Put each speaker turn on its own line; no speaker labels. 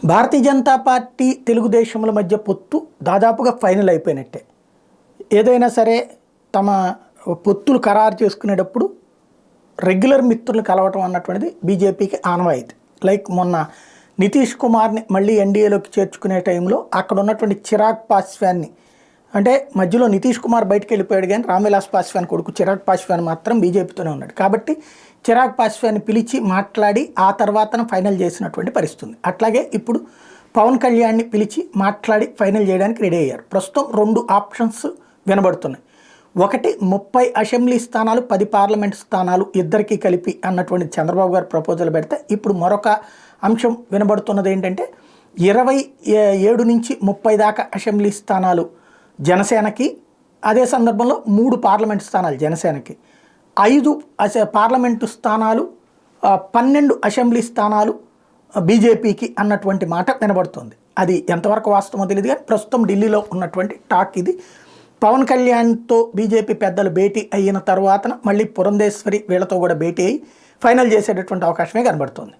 Bharatiya Janata party తెలుగుదేశంల మధ్య పొత్తు దాదాపుగా ఫైనల్ అయిపోయినట్టే. ఏదైనా సరే తమ పొత్తులు ఖరారు చేసుకునేటప్పుడు రెగ్యులర్ మిత్రులను కలవటం అన్నటువంటిది బీజేపీకి ఆనవాయితీ. లైక్ మొన్న నితీష్ కుమార్ని మళ్ళీ ఎన్డీఏలోకి చేర్చుకునే టైంలో అక్కడ ఉన్నటువంటి చిరాగ్ పాస్వాన్ని, అంటే మధ్యలో నితీష్ కుమార్ బయటకు వెళ్ళిపోయాడు కానీ రామ్విలాస్ పాస్వాన్ కొడుకు చిరాగ్ పాస్వాన్ మాత్రం బీజేపీతోనే ఉన్నాడు. కాబట్టి చిరాగ్ పాస్వాన్ని పిలిచి మాట్లాడి ఆ తర్వాతన ఫైనల్ చేసినటువంటి పరిస్థితి. అట్లాగే ఇప్పుడు పవన్ కళ్యాణ్ని పిలిచి మాట్లాడి ఫైనల్ చేయడానికి రెడీ అయ్యారు. ప్రస్తుతం 2 ఆప్షన్స్ వినబడుతున్నాయి. ఒకటి 30 అసెంబ్లీ స్థానాలు, 10 పార్లమెంట్ స్థానాలు ఇద్దరికీ కలిపి అన్నటువంటి చంద్రబాబు గారు ప్రపోజల్ పెడితే, ఇప్పుడు మరొక అంశం వినబడుతున్నది ఏంటంటే 27 నుంచి 30 దాకా అసెంబ్లీ స్థానాలు జనసేనకి, అదే సందర్భంలో 3 పార్లమెంట్ స్థానాలు జనసేనకి, 5 పార్లమెంటు స్థానాలు, 12 అసెంబ్లీ స్థానాలు బీజేపీకి అన్నటువంటి మాట వినబడుతుంది. అది ఎంతవరకు వాస్తవమో తెలియదు కానీ ప్రస్తుతం ఢిల్లీలో ఉన్నటువంటి టాక్ ఇది. పవన్ కళ్యాణ్తో బీజేపీ పెద్దలు భేటీ అయిన తర్వాత మళ్ళీ పురంధేశ్వరి వీళ్ళతో కూడా భేటీ అయ్యి ఫైనల్ చేసేటటువంటి అవకాశమే కనబడుతుంది.